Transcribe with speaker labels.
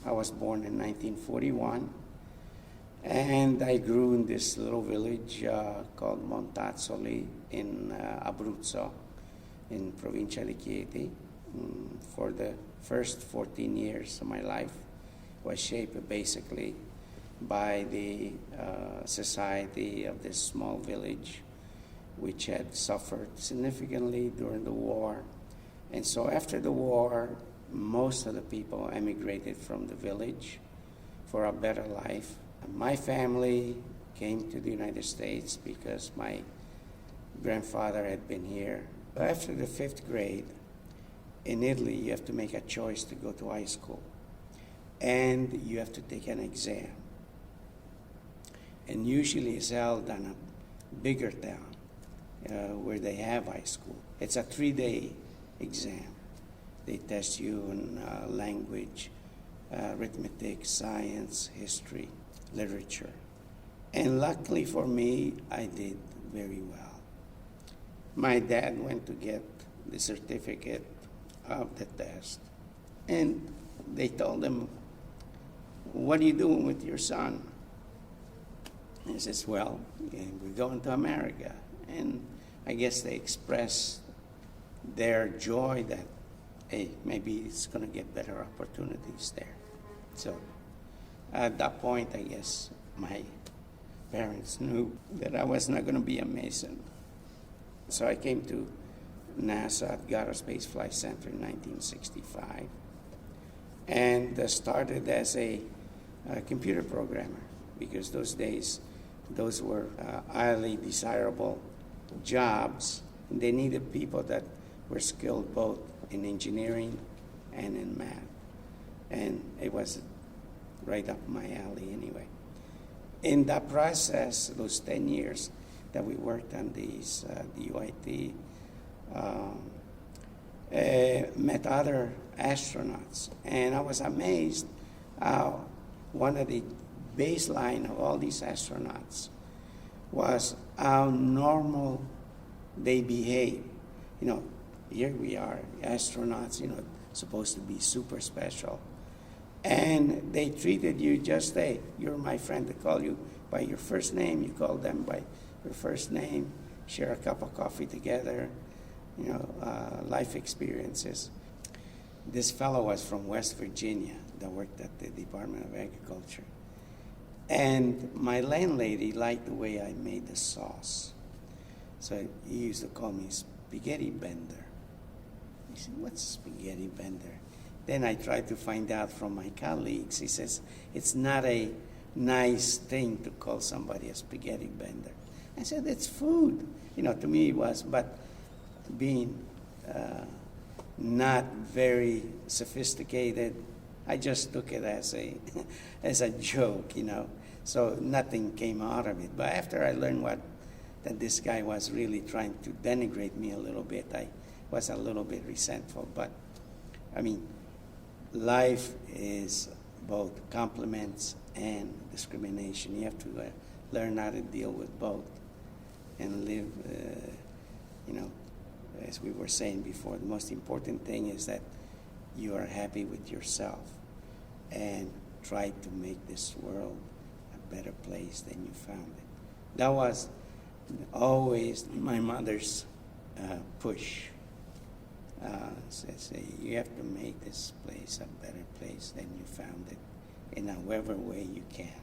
Speaker 1: I was born in 1941, and I grew in this little village called Montazzoli in Abruzzo, in Provincia di Chieti. For the first 14 years of my life was shaped basically by the society of this small village, which had suffered significantly during the war. And so after the war, most of the people emigrated from the village for a better life. My family came to the United States because my grandfather had been here. After the 5th grade, in Italy, you have to make a choice to go to high school. And you have to take an exam. And usually it's held in a bigger town where they have high school. It's a 3-day exam. They test you in language, arithmetic, science, history, literature. And luckily for me, I did very well. My dad went to get the certificate of the test, and they told him, "What are you doing with your son?" He says, "Well, we're going to America." And I guess they expressed their joy that, hey, maybe it's going to get better opportunities there. So at that point, I guess my parents knew that I was not going to be a Mason. So I came to NASA at Goddard Space Flight Center in 1965 and started as a computer programmer, because those days, those were highly desirable jobs. They needed people that were skilled both in engineering and in math. And it was right up my alley anyway. In that process, those 10 years that we worked on these, the UIT, met other astronauts. And I was amazed how one of the baseline of all these astronauts was how normal they behave. You know, here we are, astronauts, you know, supposed to be super special. And they treated you just, hey, you're my friend. They call you by your first name. You call them by your first name, share a cup of coffee together, you know, life experiences. This fellow was from West Virginia that worked at the Department of Agriculture. And my landlady liked the way I made the sauce. So he used to call me spaghetti bender. He said, "What's spaghetti bender?" Then I tried to find out from my colleagues. He says, "It's not a nice thing to call somebody a spaghetti bender." I said, "It's food." You know, to me it was, but being not very sophisticated, I just took it as a as a joke, you know. So nothing came out of it. But after I learned that this guy was really trying to denigrate me a little bit, I was a little bit resentful. But I mean, life is both compliments and discrimination. You have to learn how to deal with both and live, you know, as we were saying before, the most important thing is that you are happy with yourself and try to make this world a better place than you found it. That was always my mother's push. Say, you have to make this place a better place than you found it in however way you can.